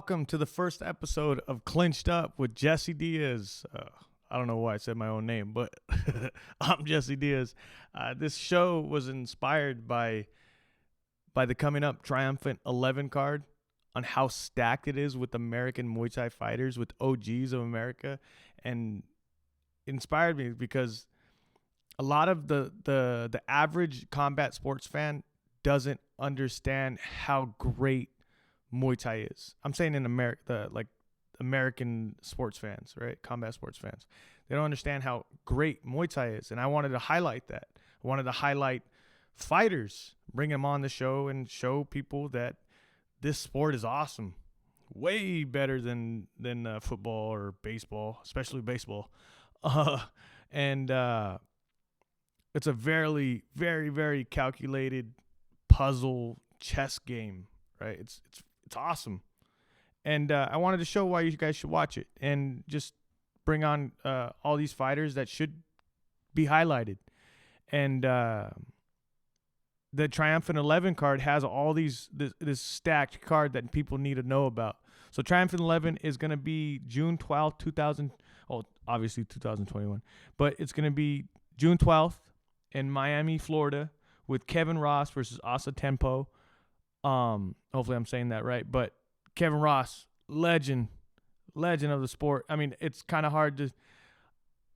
welcome to the first episode of Clinched Up with Jesse Diaz. I don't know why I said my own name, but I'm Jesse Diaz. This show was inspired by the coming up Triumphant 11 card on how stacked it is with American Muay Thai fighters, with OGs of America, and inspired me because a lot of the average combat sports fan doesn't understand how great Muay Thai is. I'm saying in America, like American sports fans, right? Combat sports fans. They don't understand how great Muay Thai is. And I wanted to highlight that. I wanted to highlight fighters, bring them on the show and show people that this sport is awesome. Way better than football or baseball, especially baseball. And it's a very, very, very calculated puzzle chess game, right? It's awesome. And I wanted to show why you guys should watch it and just bring on all these fighters that should be highlighted. And the Triumphant 11 card has all this stacked card that people need to know about. So Triumphant 11 is going to be June 12th, obviously 2021, but it's going to be June 12th in Miami, Florida, with Kevin Ross versus Asa Tempo. Hopefully I'm saying that right, but Kevin Ross, legend of the sport. I mean, it's kind of hard to.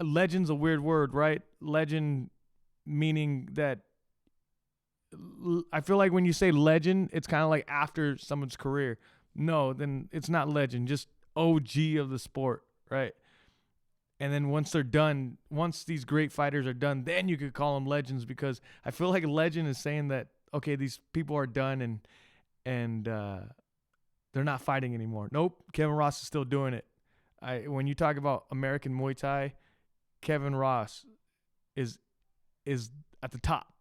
Legend's a weird word, right? Legend meaning that. I feel like when you say legend, it's kind of like after someone's career. No, then it's not legend, just OG of the sport, right? And then once they're done, once these great fighters are done, then you could call them legends, because I feel like a legend is saying that, okay, these people are done and they're not fighting anymore. Nope, Kevin Ross is still doing it. When you talk about American Muay Thai, Kevin Ross is at the top,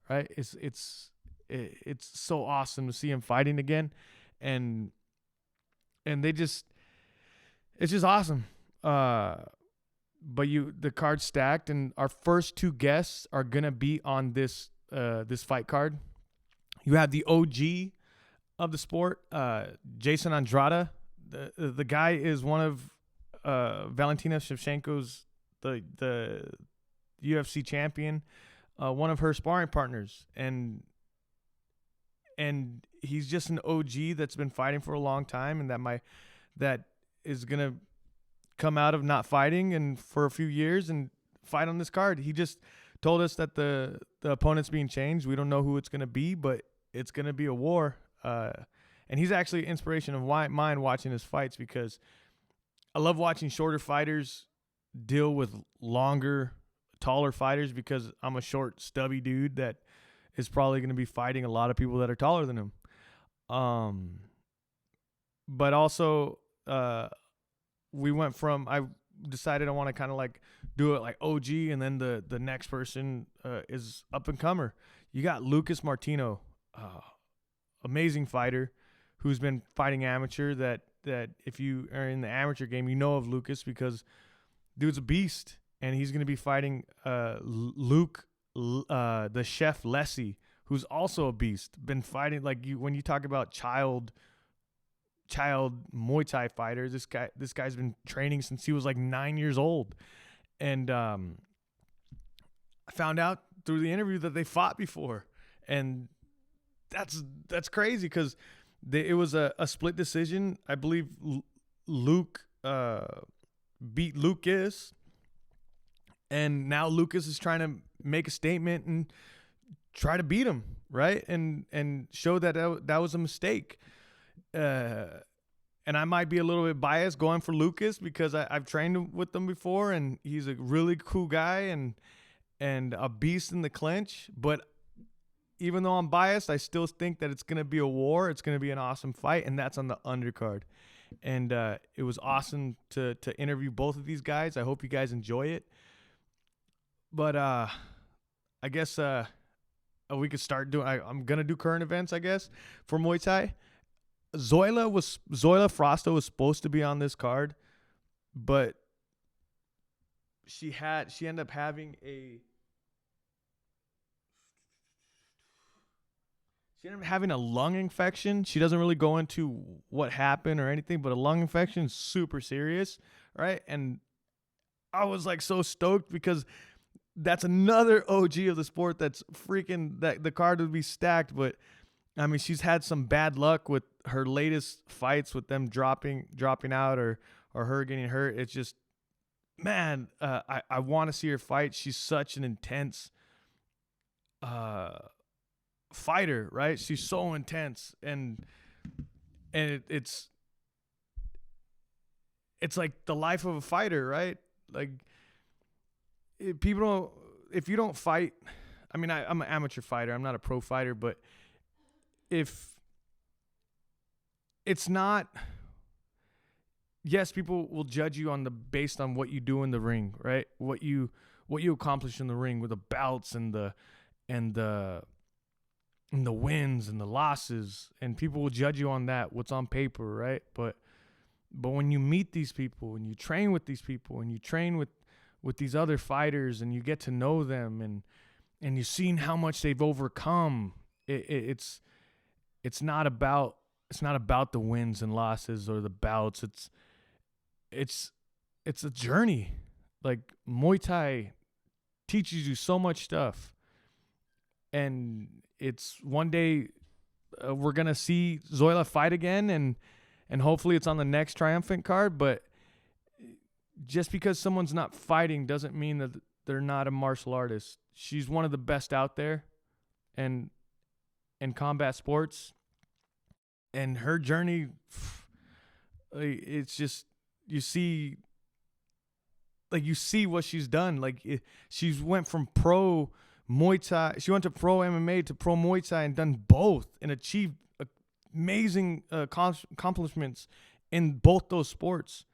right? It's so awesome to see him fighting again, and it's just awesome. But the card's stacked, and our first two guests are gonna be on this fight card. You have the OG of the sport, Jason Andrada. The guy is one of Valentina Shevchenko's the UFC champion, one of her sparring partners, and he's just an OG that's been fighting for a long time, and that is gonna come out of not fighting and for a few years and fight on this card. He just told us that the opponent's being changed. We don't know who it's gonna be, but it's gonna be a war. And he's actually an inspiration of mine watching his fights, because I love watching shorter fighters deal with longer, taller fighters, because I'm a short, stubby dude that is probably going to be fighting a lot of people that are taller than him. But also, I decided I want to kind of like do it like OG, and then the next person is up and comer. You got Lucas Martino, amazing fighter who's been fighting amateur, that if you are in the amateur game, you know of Lucas, because dude's a beast, and he's going to be fighting Luke, the chef Lessie, who's also a beast. Been fighting, like, when you talk about child Muay Thai fighters, this guy's been training since he was like 9 years old. And I found out through the interview that they fought before, and that's crazy, because it was a split decision. I believe Luke beat Lucas, and now Lucas is trying to make a statement and try to beat him, right? And show that was a mistake. And I might be a little bit biased going for Lucas, because I've trained with him before, and he's a really cool guy and a beast in the clinch. But even though I'm biased, I still think that it's going to be a war. It's going to be an awesome fight, and that's on the undercard. And it was awesome to interview both of these guys. I hope you guys enjoy it. But I guess we could start doing. I'm going to do current events, I guess, for Muay Thai. Zoila Frosto was supposed to be on this card, but she ended up having She ended up having a lung infection. She doesn't really go into what happened or anything, but a lung infection is super serious, right? And I was like so stoked because that's another OG of the sport that's freaking that the card would be stacked. But I mean, she's had some bad luck with her latest fights with them dropping out or her getting hurt. It's just, man, I want to see her fight. She's such an intense fighter, right? She's so intense, and it's like the life of a fighter, right? Like if you don't fight, I mean, I'm an amateur fighter. I'm not a pro fighter, but if it's not, yes, people will judge you based on what you do in the ring, right? What you accomplish in the ring with the bouts and the wins and the losses, and people will judge you on that, what's on paper, right? But when you meet these people and you train with these people and you train with these other fighters and you get to know them and you've seen how much they've overcome, it's not about the wins and losses or the bouts. It's a journey. Like Muay Thai teaches you so much stuff, and it's one day we're gonna see Zoila fight again, and hopefully it's on the next Triumphant card. But just because someone's not fighting doesn't mean that they're not a martial artist. She's one of the best out there, and in combat sports, and her journey, it's just you see what she's done. Like she's went from pro Muay Thai, she went to pro MMA to pro Muay Thai and done both and achieved amazing accomplishments in both those sports.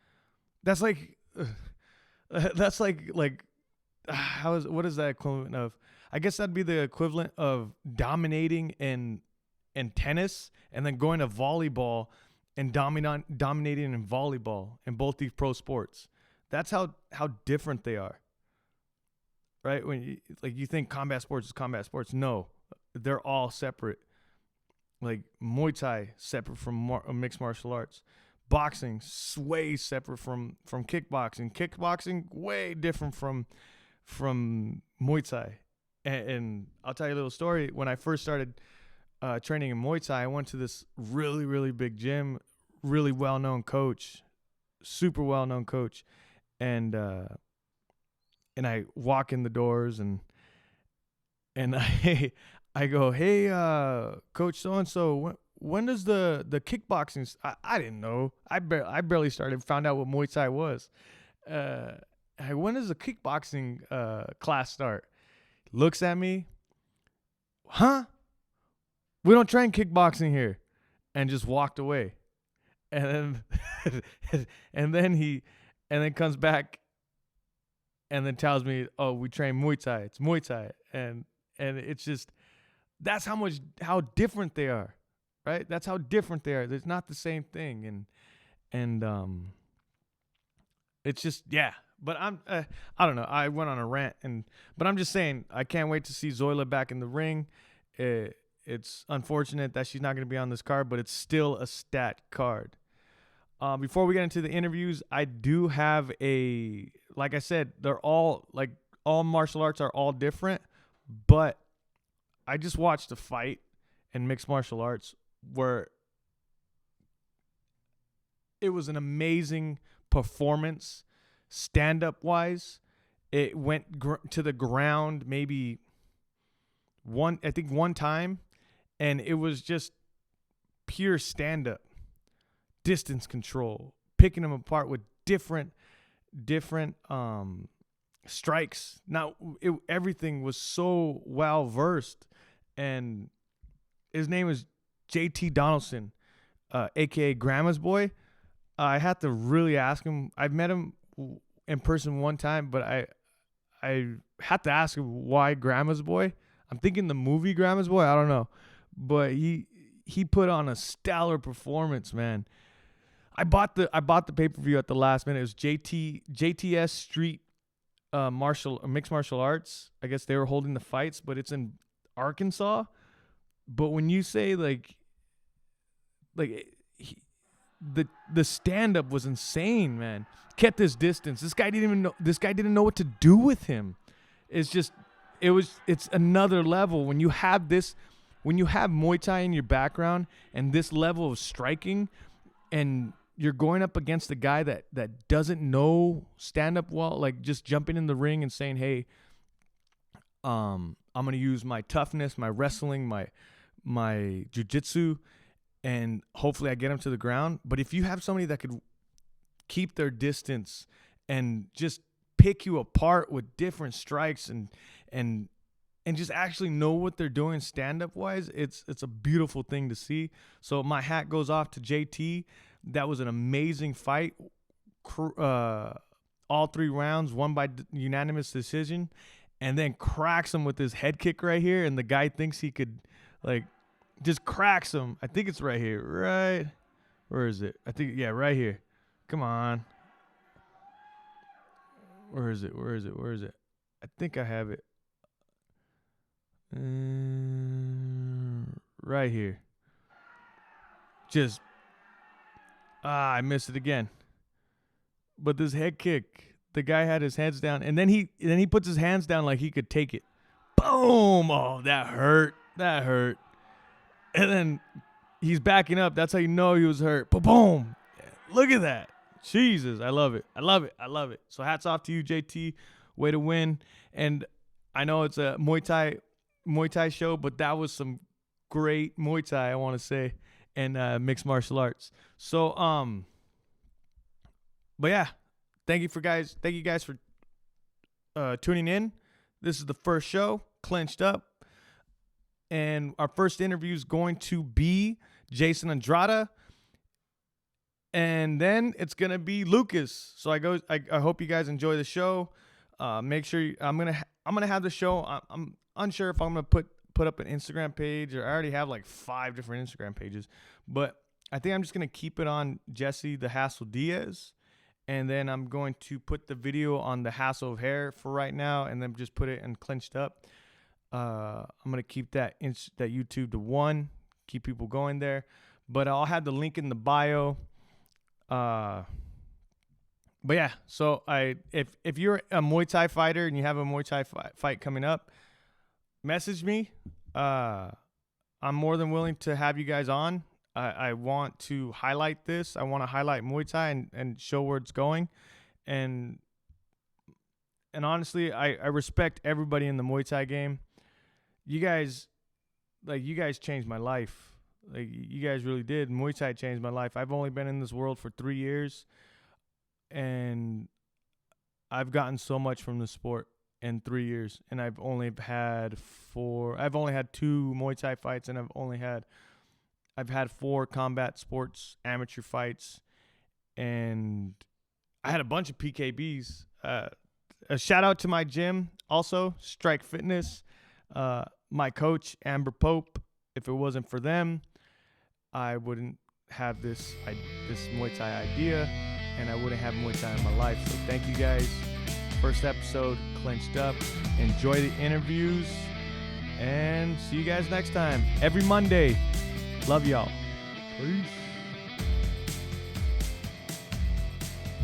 That's like what is that equivalent of? I guess that'd be the equivalent of dominating in tennis and then going to volleyball and dominating in volleyball in both these pro sports. That's how different they are, right? When you think combat sports is combat sports, no, they're all separate. Like Muay Thai separate from mixed martial arts, boxing way separate from kickboxing way different from Muay Thai. And I'll tell you a little story. When I first started training in Muay Thai, I went to this really, really big gym, really well-known coach, super well-known coach. And I walk in the doors and I go, hey, Coach so-and-so, when does the kickboxing, I didn't know. I barely found out what Muay Thai was. When does the kickboxing class start? Looks at me, huh? We don't train kickboxing here, and just walked away. And then and then comes back and then tells me, oh, we train Muay Thai. It's Muay Thai. And it's just, that's how different they are, right? That's how different they are. It's not the same thing. And it's just, yeah. But I don't know. I went on a rant, but I'm just saying, I can't wait to see Zoila back in the ring. It's unfortunate that she's not going to be on this card, but it's still a stat card. Before we get into the interviews, I do have like I said, they're all martial arts are all different, but I just watched a fight in mixed martial arts where it was an amazing performance, stand-up wise. It went to the ground maybe one time, and it was just pure stand-up. Distance control, picking them apart with different strikes. Now everything was so well versed, and his name is JT Donaldson, aka Grandma's Boy. I had to really ask him. I've met him in person one time, but I had to ask him why Grandma's Boy. I'm thinking the movie Grandma's Boy. I don't know, but he put on a stellar performance, man. I bought the pay-per-view at the last minute. It was JTS Street mixed martial arts. I guess they were holding the fights, but it's in Arkansas. But when you say like he, the stand up was insane, man. Kept his distance. This guy didn't even know. This guy didn't know what to do with him. It's just, it's another level when you have this, when you have Muay Thai in your background and this level of striking, and you're going up against a guy that doesn't know stand up well, like just jumping in the ring and saying, "Hey, I'm gonna use my toughness, my wrestling, my jiu-jitsu, and hopefully I get him to the ground." But if you have somebody that could keep their distance and just pick you apart with different strikes and just actually know what they're doing stand-up wise, it's a beautiful thing to see. So my hat goes off to JT. That was an amazing fight. All 3 rounds won by unanimous decision, and then cracks him with his head kick right here, and the guy thinks he could like just cracks him. I think it's right here. Right. Where is it? I think, yeah, right here. Come on. Where is it? Where is it? Where is it? I think I have it. Right here. Just, I missed it again. But this head kick, the guy had his hands down, and then he puts his hands down like he could take it. Boom! Oh, that hurt. That hurt. And then he's backing up. That's how you know he was hurt. Boom! Look at that. Jesus, I love it. I love it. I love it. So hats off to you, JT. Way to win. And I know it's a Muay Thai show, but that was some great Muay Thai, I want to say, and mixed martial arts. So but yeah, thank you guys for tuning in. This is the first show, Clinched Up. And our first interview is going to be Jason Andrada. And then it's going to be Lucas. So I hope you guys enjoy the show. Make sure I'm going to have the show. I'm unsure if I'm going to put up an Instagram page, or I already have like 5 different Instagram pages, but I think I'm just going to keep it on Jesse the Hassle Diaz. And then I'm going to put the video on the Hassle of Hair for right now, and then just put it in Clinched Up. I'm going to keep that YouTube to 1, keep people going there. But I'll have the link in the bio. But yeah, so if you're a Muay Thai fighter and you have a Muay Thai fight coming up, message me. I'm more than willing to have you guys on. I want to highlight this. I want to highlight Muay Thai and show where it's going. And honestly, I respect everybody in the Muay Thai game. You guys changed my life. Like, you guys really did. Muay Thai changed my life. I've only been in this world for 3 years, and I've gotten so much from the sport in 3 years. And I've only had 2 Muay Thai fights, and I've had 4 combat sports amateur fights, and I had a bunch of PKBs. A shout out to my gym, also Strike Fitness. My coach Amber Pope. If it wasn't for them, I wouldn't have this Muay Thai idea, and I wouldn't have Muay Thai in my life. So thank you guys. First episode, Clinched Up. Enjoy the interviews, and see you guys next time. Every Monday. Love y'all. Peace.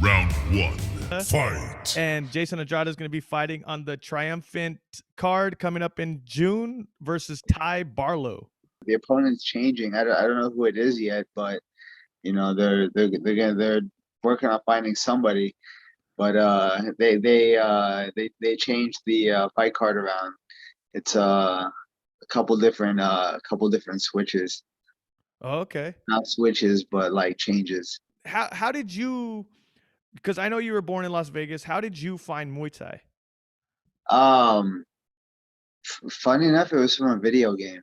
Round 1. Fight. And Jason Andrada is going to be fighting on the Triumphant card coming up in June versus Ty Barlow. The opponent's changing. I don't know who it is yet, but you know they're working on finding somebody. But they changed the fight card around. It's a couple different switches. Oh, okay. Not switches, but like changes. How did you? Because I know you were born in Las Vegas. How did you find Muay Thai? Funny enough, it was from a video game.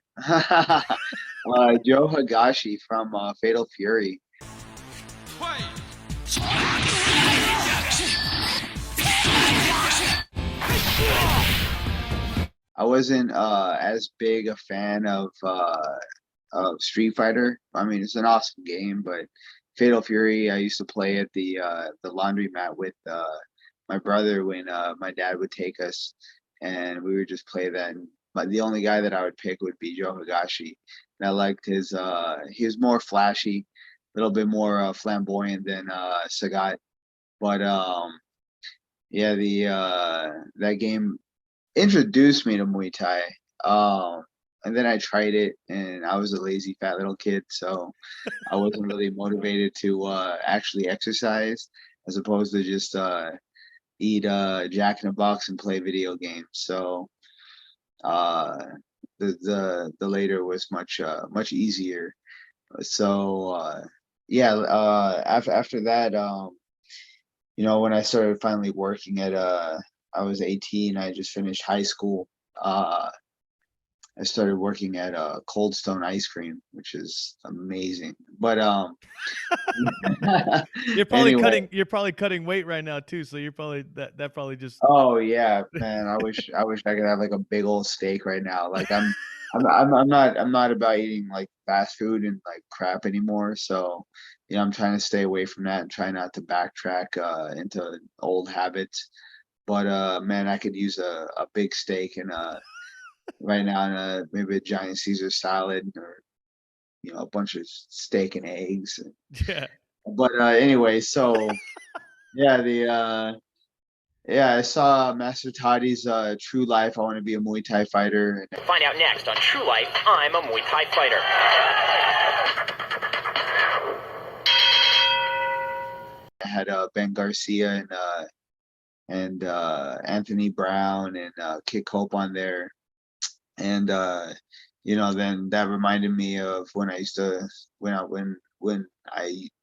Joe Higashi from Fatal Fury. I wasn't as big a fan of Street Fighter. I mean, it's an awesome game, but Fatal Fury, I used to play at the laundromat with my brother when my dad would take us, and we would just play that. And but the only guy that I would pick would be Joe Higashi. And I liked his he was more flashy, a little bit more flamboyant than Sagat. But yeah, the that game introduced me to Muay Thai. And then I tried it, and I was a lazy fat little kid, so I wasn't really motivated to actually exercise, as opposed to just eat Jack in the Box and play video games. So uh, the later was much easier. So yeah, after that, when I started finally working at I was 18. I just finished high school. I started working at Cold Stone Ice Cream, which is amazing. But You're probably anyway, cutting weight right now too. So you're probably that probably just oh yeah, man, I wish I could have like a big old steak right now. Like I'm not about eating like fast food and like crap anymore. So, I'm trying to stay away from that and try not to backtrack into old habits. But man, I could use a big steak and right now and maybe a giant Caesar salad, or a bunch of steak and eggs. yeah. But anyway, so yeah, yeah, I saw Master Toddy's True Life. I want to be a Muay Thai fighter. And Find out next on True Life, I'm a Muay Thai fighter. I had Ben Garcia and Anthony Brown and Kid Hope on there. And then that reminded me of when I used to when I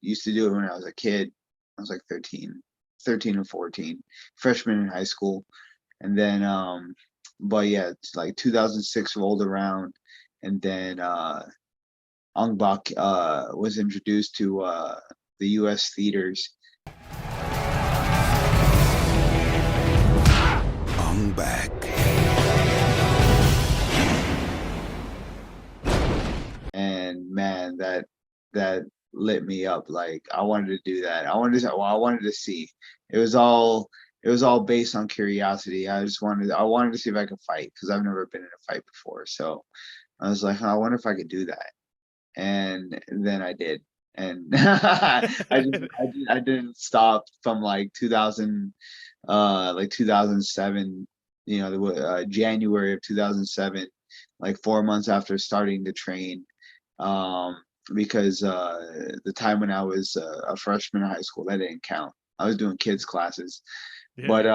used to do it when I was a kid. I was like 13 and 14, freshman in high school. And then but yeah, it's like 2006 rolled around, and then Ong Bak was introduced to the US theaters. Ong Bak. And man, that lit me up. Like I wanted to do that. I wanted to see. It was all based on curiosity. I wanted to see if I could fight, because I've never been in a fight before. So I was like, I wonder if I could do that. And then I did. And I didn't stop from like 2007, January of 2007, like 4 months after starting to train. Because the time when I was a freshman in high school, that didn't count. I was doing kids classes. Yeah. But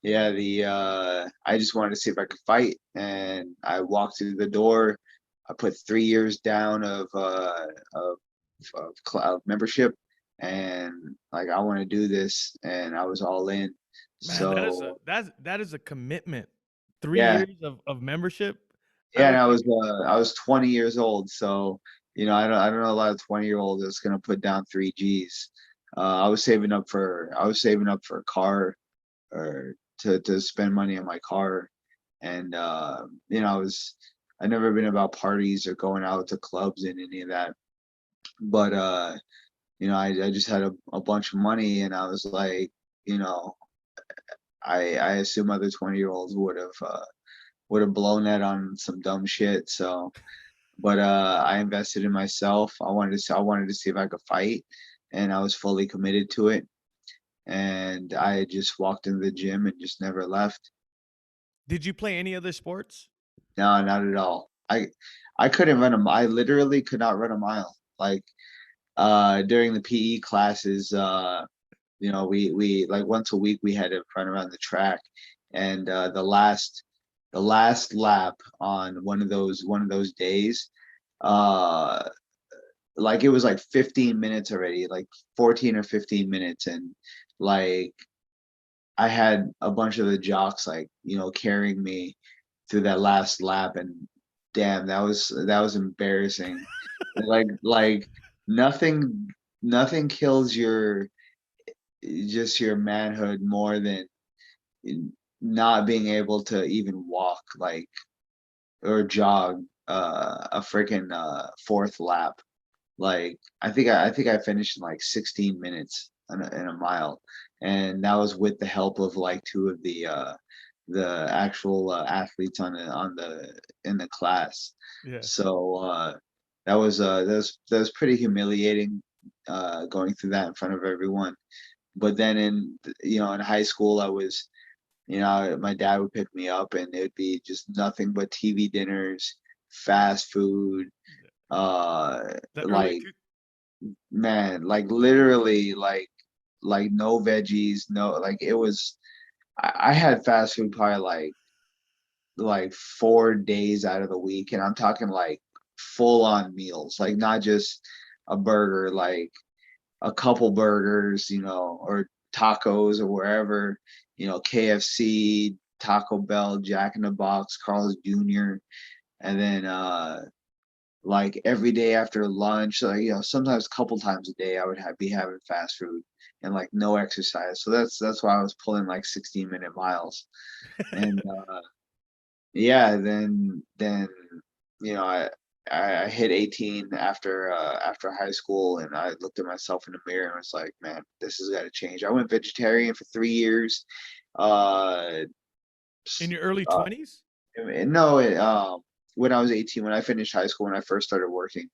yeah, I just wanted to see if I could fight, and I walked through the door. I put 3 years down of membership, and like I want to do this, and I was all in. Man, So that is a commitment. 3 yeah, years of membership. yeah, and don't think I was 20 years old, so I don't know a lot of 20-year-olds that's gonna put down 3 Gs. I was saving up for a car, or to spend money on my car, and I've never been about parties or going out to clubs and any of that, but I just had a bunch of money, and I was like, I assume other 20-year-olds would have blown that on some dumb shit. So, but I invested in myself. I wanted to see if I could fight, and I was fully committed to it. And I just walked into the gym and just never left. Did you play any other sports? No, not at all. I couldn't run I literally could not run a mile. Like during the PE classes, we like once a week we had to run around the track, and the last lap on one of those days, like it was like 15 minutes already, like 14 or 15 minutes, and like I had a bunch of the jocks like carrying me through that last lap, and damn, that was embarrassing. like nothing kills your manhood more than not being able to even walk, like, or jog a freaking fourth lap. Like I think I finished in like 16 minutes in a mile, and that was with the help of like two of the the actual athletes in the class. Yeah. So that was pretty humiliating going through that in front of everyone. But then in high school, I was, my dad would pick me up and it would be just nothing but TV dinners, fast food, The early like, man, like literally like no veggies, no, like it was, I had fast food probably like 4 days out of the week, and I'm talking like full on meals, like not just a burger, like a couple burgers, or tacos or wherever, KFC, Taco Bell, Jack in the Box, Carl's Jr., and then like every day after lunch, like sometimes a couple times a day, I would be having fast food and like no exercise. So that's why I was pulling like 16-minute miles, and yeah, then I hit 18 after high school, and I looked at myself in the mirror and was like, man, this has got to change. I went vegetarian for 3 years. Uh, in your early uh 20s? no, when I was 18, when I finished high school, when I first started working,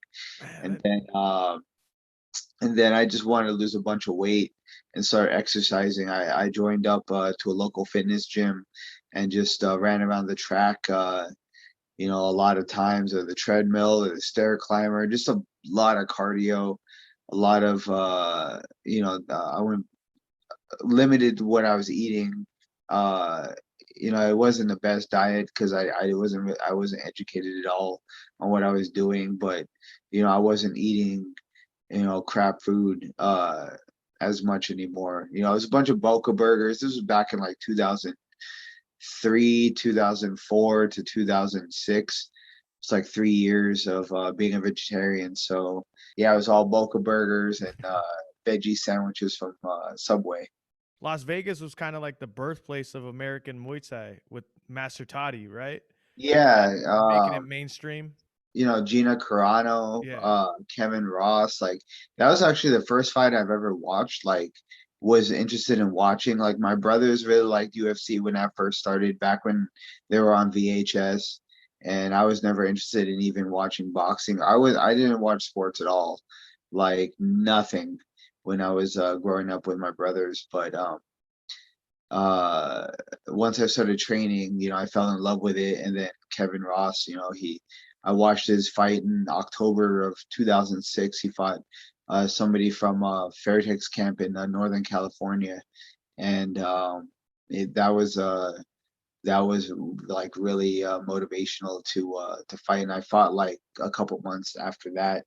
Man, and then I just wanted to lose a bunch of weight and start exercising. I joined up to a local fitness gym and just ran around the track. A lot of times, or the treadmill or the stair climber, just a lot of cardio, a lot of I went limited what I was eating. Uh, it wasn't the best diet because I wasn't educated at all on what I was doing, but I wasn't eating crap food as much anymore. It was a bunch of Boca burgers. This was back in like 2003, 2004 to 2006. It's like 3 years of being a vegetarian. So yeah, it was all Boca burgers and veggie sandwiches from Subway. Las Vegas was kind of like the birthplace of American Muay Thai with Master Toddy, right? Yeah, Making it mainstream. Gina Carano, Yeah. Kevin Ross, like that was actually the first fight I've ever watched, like was interested in watching. Like my brothers really liked UFC when that first started, back when they were on VHS, and I was never interested in even watching boxing. I didn't watch sports at all, like nothing when I was growing up with my brothers, but uh once I started training, I fell in love with it. And then Kevin Ross, I watched his fight in October of 2006. He fought somebody from Fairtex camp in Northern California, and that was like really motivational to fight. And I fought like a couple months after that,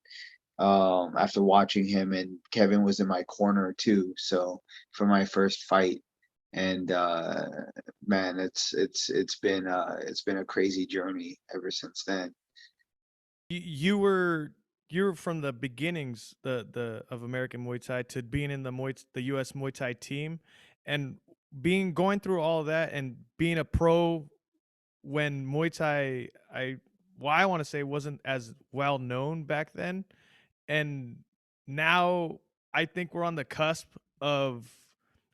after watching him, and Kevin was in my corner too. So for my first fight, and man, it's been a crazy journey ever since then. You were from the beginnings the of American Muay Thai to being in the US Muay Thai team, and being going through all of that and being a pro when Muay Thai I want to say wasn't as well known back then, and now I think we're on the cusp of,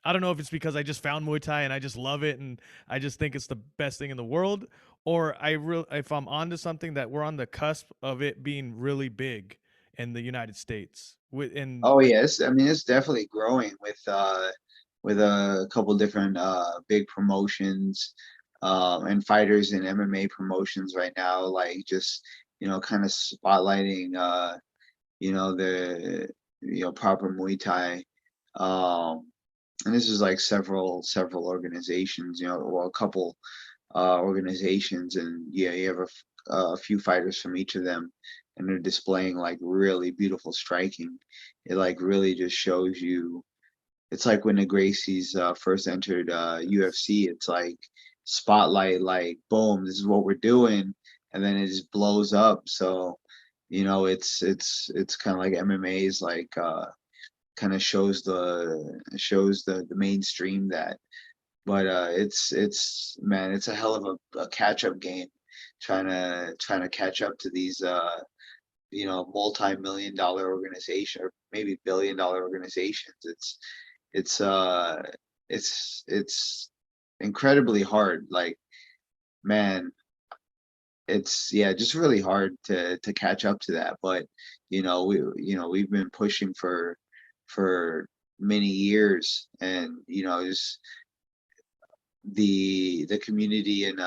I don't know if it's because I just found Muay Thai and I just love it and I just think it's the best thing in the world, or if I'm onto something that we're on the cusp of it being really big in the United States. Oh yes, I mean it's definitely growing with a couple different big promotions and fighters in MMA promotions right now, like just kind of spotlighting the proper Muay Thai. Um, and this is like several organizations, well, a couple organizations, and yeah, you have a few fighters from each of them, and they're displaying like really beautiful striking. It like really just shows you. It's like when the Gracies first entered UFC. It's like spotlight, like boom, this is what we're doing, and then it just blows up. So it's kind of like MMA's like kind of shows the mainstream that. But it's man, it's a hell of a catch up game, trying to catch up to these multi-million dollar organization, or maybe billion dollar organizations. It's uh it's incredibly hard. Like, man, it's just really hard to catch up to that. But we've been pushing for many years, and just the community in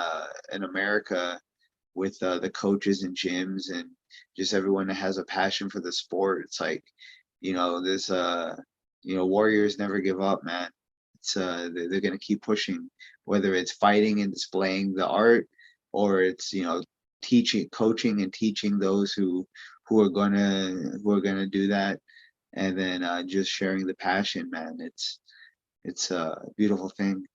America with the coaches and gyms and just everyone that has a passion for the sport. It's like, this warriors never give up, man. It's they're gonna keep pushing, whether it's fighting and displaying the art, or it's teaching, coaching, and teaching those who are gonna do that, and then just sharing the passion, man. It's a beautiful thing.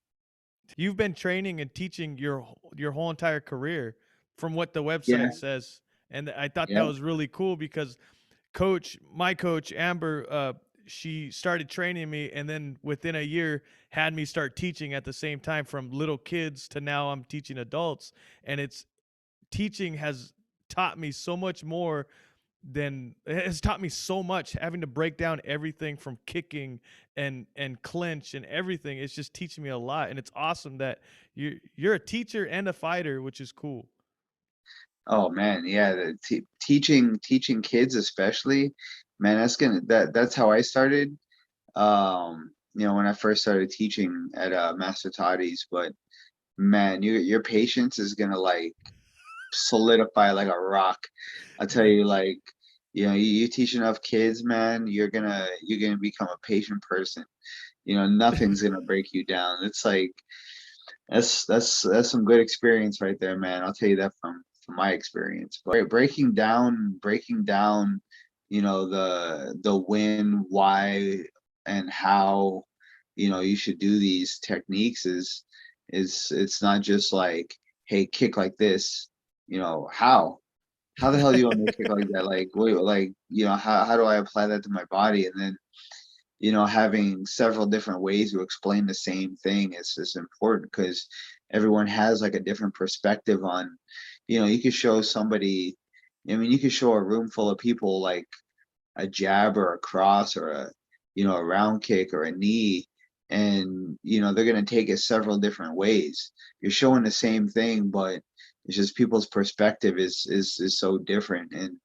You've been training and teaching your whole entire career, from what the Yeah, website says, and I thought that yeah. was really cool because my coach Amber, she started training me, and then within a year had me start teaching at the same time, from little kids to now I'm teaching adults, and it's teaching has taught me so much more than it has taught me so much, having to break down everything from kicking and clinch and everything. It's just teaching me a lot, and it's awesome that you're a teacher and a fighter, which is cool. Oh man, yeah. Teaching kids, especially, man. That's how I started. When I first started teaching at Master Toddy's. But man, your patience is gonna like solidify like a rock. I tell Yeah. you, like, you teach enough kids, man, you're gonna become a patient person. Nothing's gonna break you down. It's like that's some good experience right there, man. I'll tell you that from my experience. But breaking down, the when, why, and how, you should do these techniques is it's not just like, hey, kick like this. How the hell do you want me to kick like that? Like, wait, like, how do I apply that to my body? And then having several different ways to explain the same thing is important, because everyone has like a different perspective on, you could show somebody, I mean, you could show a room full of people like a jab or a cross or a round kick or a knee, and they're going to take it several different ways. You're showing the same thing, but it's just people's perspective is so different, and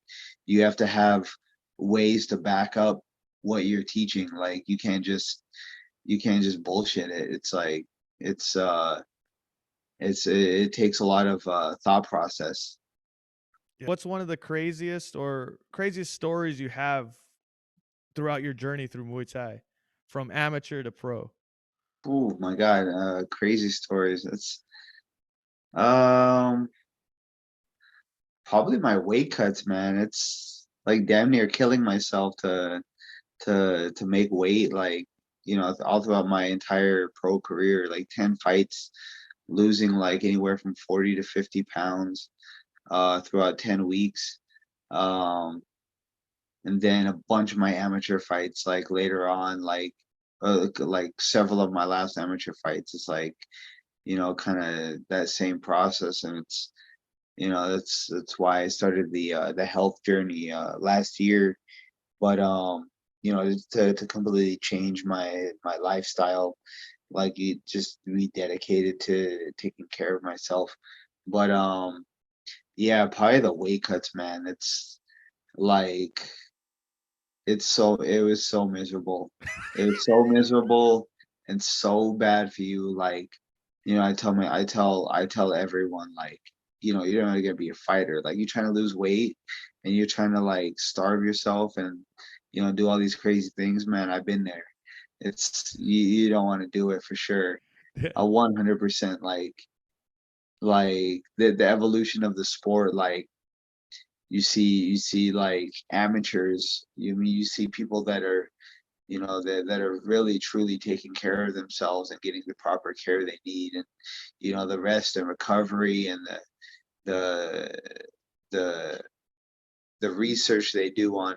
you have to have ways to back up what you're teaching. Like, you can't just bullshit it. It's like, it takes a lot of thought process. What's one of the craziest stories you have throughout your journey through Muay Thai, from amateur to pro? Oh my god, crazy stories. It's um probably my weight cuts, man. It's like damn near killing myself to make weight. Like, all throughout my entire pro career, like 10 fights, losing like anywhere from 40 to 50 pounds throughout 10 weeks. Um, and then a bunch of my amateur fights, like later on, like several of my last amateur fights, it's like, kind of that same process. And it's, that's why I started the health journey last year. But to completely change my lifestyle, like, you just be dedicated to taking care of myself. But yeah, probably the weight cuts, man. It's like, it was so miserable. It was so miserable and so bad for you. Like, I tell everyone, like, you're not gonna be a fighter. Like, you're trying to lose weight and you're trying to like starve yourself and do all these crazy things, man. I've been there. It's you don't want to do it for sure. A 100%, like the evolution of the sport. Like, you see like amateurs. You see people that are that are really truly taking care of themselves and getting the proper care they need, and the rest and recovery and the the the research they do on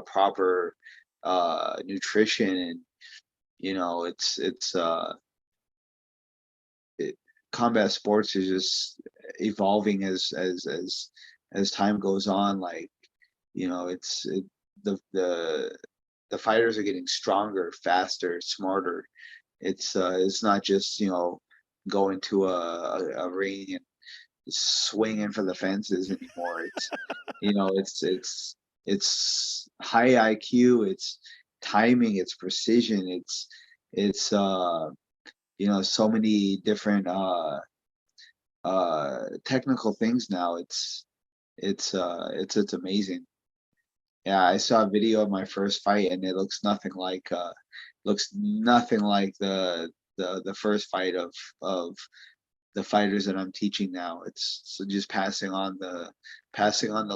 proper nutrition. And it, combat sports is just evolving as time goes on. Like, it's the fighters are getting stronger, faster, smarter. It's not just going to a ring and swinging for the fences anymore. It's it's high IQ, it's timing, it's precision, it's so many different technical things now. It's amazing. Yeah, I saw a video of my first fight and it looks nothing like the first fight of the fighters that I'm teaching now. It's so just passing on the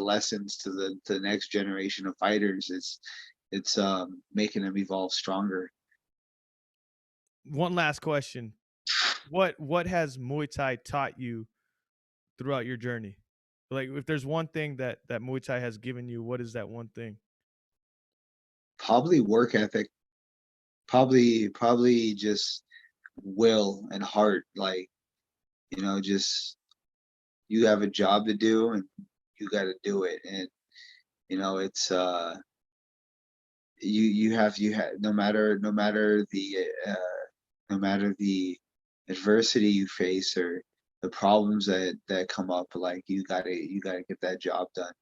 lessons to the next generation of fighters. It's making them evolve stronger. One last question. What has Muay Thai taught you throughout your journey? Like, if there's one thing that Muay Thai has given you, what is that one thing? Probably work ethic. Probably just will and heart. Like, just you have a job to do and you got to do it. And it's you have no matter the adversity you face or the problems that come up, like you gotta get that job done,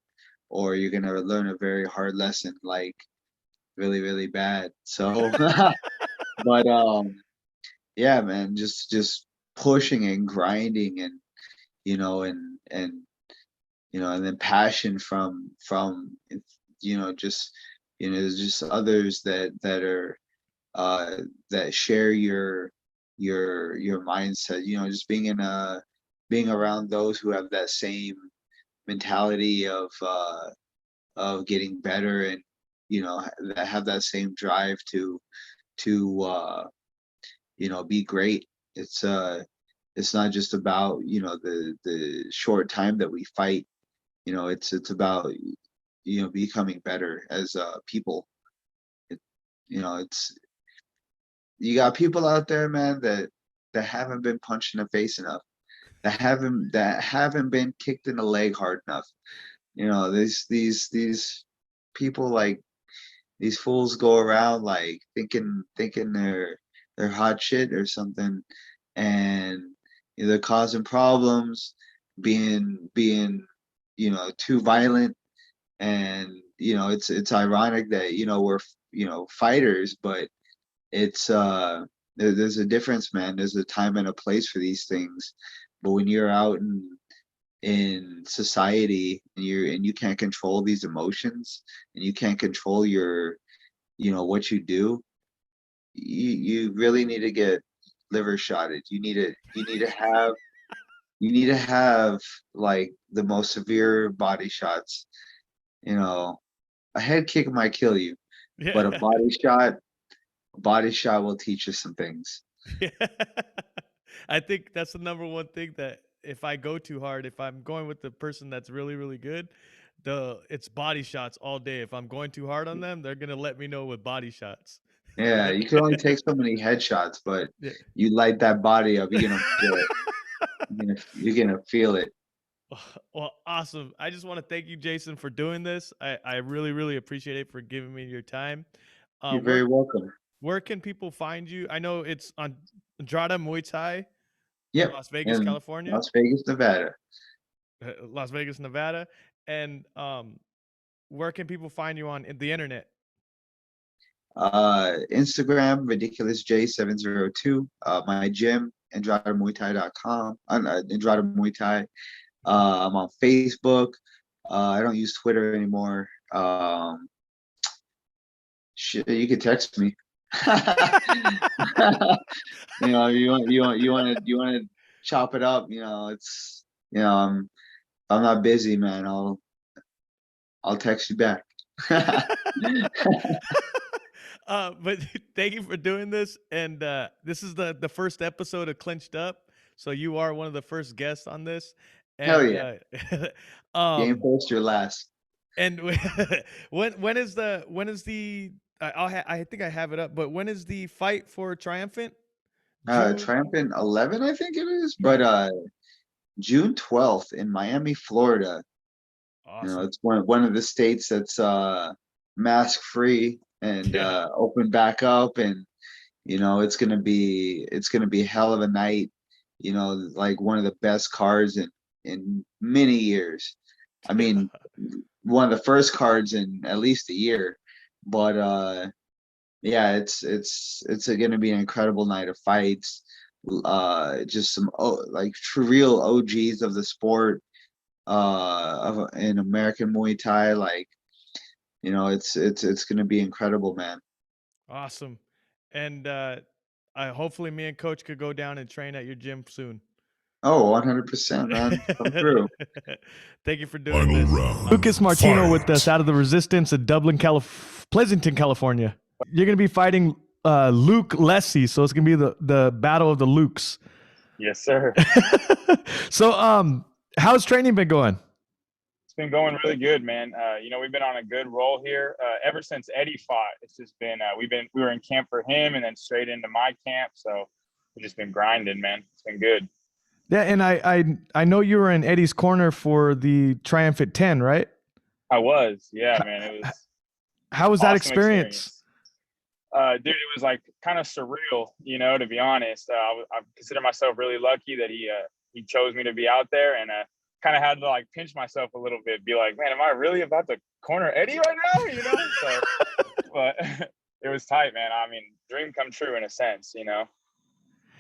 or you're gonna learn a very hard lesson, like really really bad. So, but yeah, man, just pushing and grinding, and you know, and and then passion just there's just others that uh that share your mindset, just being around those who have that same mentality of getting better, and that have that same drive to be great. It's not just about the short time that we fight. It's about becoming better as people. it, it's you got people out there, man, that haven't been punched in the face enough, that haven't been kicked in the leg hard enough. These people, like, these fools go around like thinking they're hot shit or something, and they're causing problems, being too violent. And it's ironic that we're fighters, but it's there's a difference, man. There's a time and a place for these things. But when you're out in society, and you can't control these emotions, and you can't control what you do, you really need to get liver shotted. You need to have like the most severe body shots. A head kick might kill you, but a Yeah. body shot will teach you some things. Yeah. I think that's the number one thing, that if I go too hard, if I'm going with the person that's really, really good, it's body shots all day. If I'm going too hard on them, they're gonna let me know with body shots. Yeah, you can only take so many headshots, but Yeah. you light that body up, you're gonna feel it. You're gonna feel it. Well, awesome. I just want to thank you, Jason, for doing this. I really, really appreciate it, for giving me your time. You're Where very welcome. where can people find you? I know it's on Andrada Muay Thai in Yep, Las Vegas, in California, Las Vegas, Nevada. Las Vegas, Nevada. And where can people find you on the internet? Instagram, ridiculousj702. My gym, AndradaMuayThai.com. Andrada Muay Thai. I'm on Facebook. I don't use Twitter anymore. Shit, you can text me. You want to chop it up. It's I'm not busy, man. I'll text you back. But thank you for doing this. And this is the first episode of Clinched Up. So you are one of the first guests on this. Hell And yeah. Game first, your last. and when is the I think I have it up, but when is the fight for Triumphant? June. Triumphant 11, I think it is, but June 12th in Miami, Florida. Awesome. It's one of the states that's mask free and Yeah. open back up, and it's gonna be a hell of a night. you know, like one of the best cards in many years. I mean, one of the first cards in at least a year. But yeah, it's going to be an incredible night of fights. Just some like real OGs of the sport in American Muay Thai. Like, you know, it's going to be incredible, man. Awesome. And hopefully me and Coach could go down and train at your gym soon. Oh, 100%, man. Come through. Thank you for doing Final this. round. Lucas Martino with Fight. us out of the Resistance of Dublin, Pleasanton, California. You're going to be fighting Luke Lessie, so it's going to be the battle of the Lukes. Yes, sir. So how's training been going? It's been going really good, man. You know, we've been on a good roll here ever since Eddie fought. It's just been we were in camp for him and then straight into my camp, so we've just been grinding, man. It's been good. Yeah, and I know you were in Eddie's corner for the Triumphant 10, right? I was, yeah, man. It was. How was awesome that experience? Dude, it was like kind of surreal, you know, to be honest. I consider myself really lucky that he chose me to be out there, and kind of had to like pinch myself a little bit, be like, man, am I really about to corner Eddie right now? You know, so, but it was tight, man. I mean, dream come true in a sense, you know.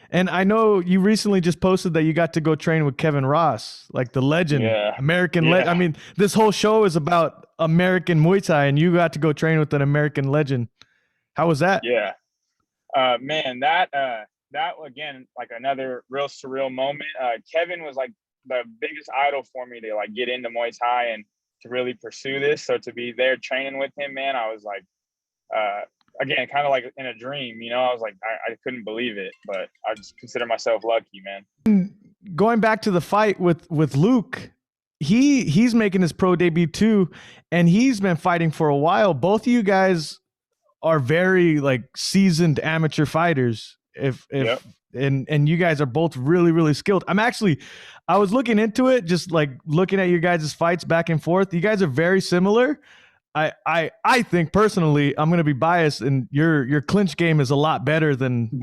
And I know you recently just posted that you got to go train with Kevin Ross, like the legend, American legend. I mean, this whole show is about American Muay Thai, and you got to go train with an American legend. How was that? Yeah, man, that again, like another real surreal moment. Kevin was like the biggest idol for me to like get into Muay Thai and to really pursue this. So to be there training with him, man, I was like, again, kind of like in a dream, you know. I was like, I couldn't believe it, but I just consider myself lucky, man. Going back to the fight with Luke, he's making his pro debut too, and he's been fighting for a while. Both of you guys are very like seasoned amateur fighters. Yep. And you guys are both really, really skilled. I was looking into it, just like looking at your guys' fights back and forth. You guys are very similar. I think personally, I'm going to be biased, and your clinch game is a lot better than.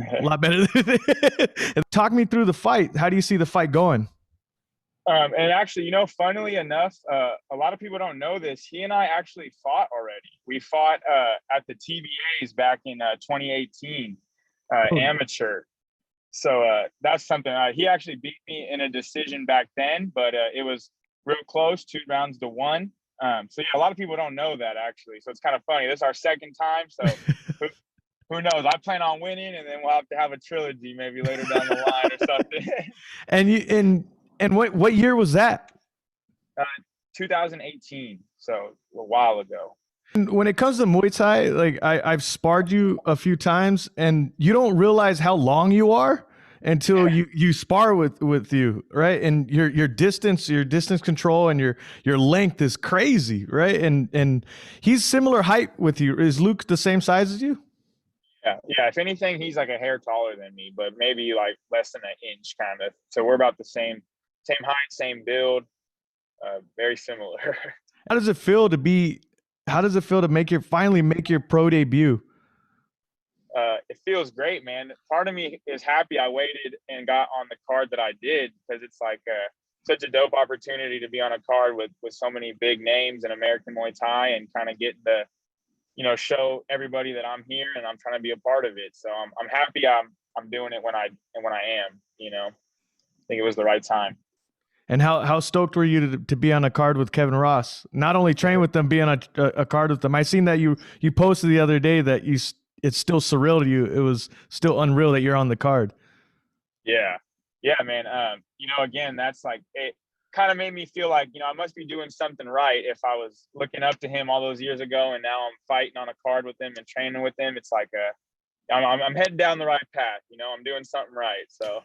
Talk me through the fight. How do you see the fight going? And actually, you know, funnily enough, a lot of people don't know this. He and I actually fought already. We fought at the TBAs back in 2018, amateur. So that's something. He actually beat me in a decision back then, but it was real close, 2 rounds to 1. So yeah, a lot of people don't know that actually. So it's kind of funny. This is our second time. So who knows? I plan on winning, and then we'll have to have a trilogy maybe later down the line or something. And what year was that? 2018. So a while ago. When it comes to Muay Thai, like I've sparred you a few times, and you don't realize how long you are until you spar with you, right? And your distance control and your length is crazy, right? And he's similar height with you. Is Luke the same size as you? Yeah. If anything, he's like a hair taller than me, but maybe like less than an inch, kind of. So we're about the same height, same build, very similar. How does it feel to finally make your pro debut? It feels great, man. Part of me is happy I waited and got on the card that I did, because it's like such a dope opportunity to be on a card with so many big names in American Muay Thai, and kind of get the, you know, show everybody that I'm here and I'm trying to be a part of it. So I'm happy I'm doing it when I am, you know. I think it was the right time. And how stoked were you to be on a card with Kevin Ross? Not only train with them, be on a card with them. I seen that you posted the other day that it's still surreal to you. It was still unreal that you're on the card. Yeah, man. You know, again, that's like, it kind of made me feel like, you know, I must be doing something right if I was looking up to him all those years ago, and now I'm fighting on a card with him and training with him. It's like I'm heading down the right path. You know, I'm doing something right. So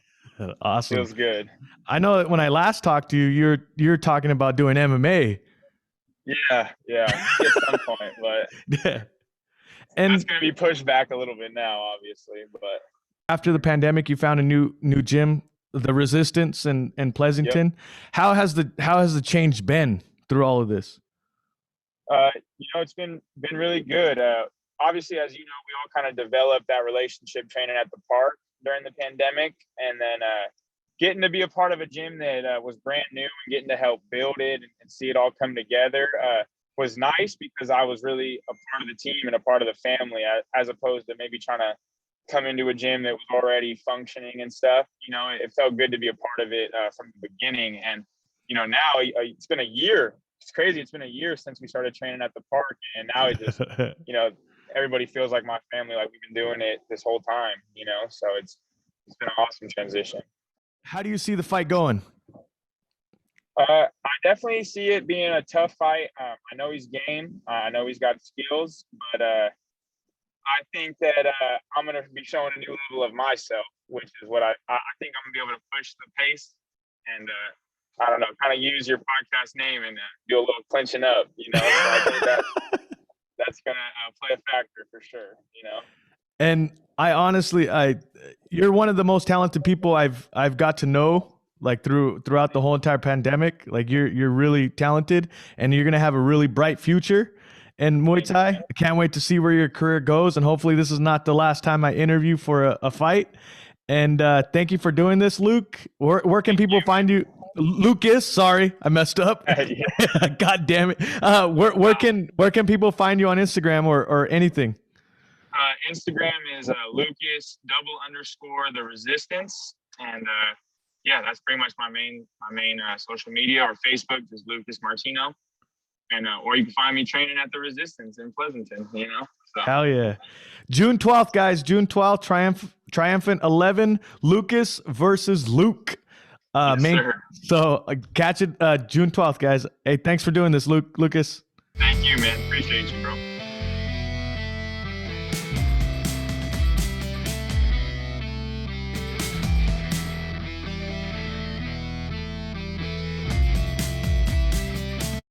awesome. Feels good. I know that when I last talked to you, you're talking about doing MMA. Yeah, at some point, but yeah. And it's going to be pushed back a little bit now, obviously. But after the pandemic, you found a new gym, the Resistance in Pleasanton. Yep. How has the change been through all of this? You know, it's been really good. Obviously, as you know, we all kind of developed that relationship training at the park during the pandemic, and then getting to be a part of a gym that was brand new and getting to help build it and see it all come together was nice, because I was really a part of the team and a part of the family, as opposed to maybe trying to come into a gym that was already functioning and stuff. You know, it felt good to be a part of it from the beginning. And, you know, now it's been a year. It's crazy. It's been a year since we started training at the park. And now it just, you know, everybody feels like my family, like we've been doing it this whole time, you know? So it's been an awesome transition. How do you see the fight going? I definitely see it being a tough fight. I know he's game. I know he's got skills, but I think that I'm going to be showing a new level of myself, which is what I think I'm going to be able to push the pace and, I don't know, kind of use your podcast name and do a little clinching up, you know? So I think that's going to play a factor for sure, you know? And I honestly, you're one of the most talented people I've got to know, like throughout the whole entire pandemic. Like you're really talented, and you're gonna have a really bright future in Muay Thai. I can't wait to see where your career goes, and hopefully this is not the last time I interview for a fight. And thank you for doing this, Luke. Where can people find you? Lucas, sorry, I messed up. God damn it. Where can people find you on Instagram or anything? Instagram is Lucas _ the resistance, and yeah, that's pretty much my main social media. Or Facebook is Lucas Martino, and or you can find me training at the Resistance in Pleasanton. You know, so. Hell yeah! June 12th, guys. June 12th, Triumphant 11, Lucas versus Luke. Yes, so catch it June 12th, guys. Hey, thanks for doing this, Lucas. Thank you, man. Appreciate you, bro.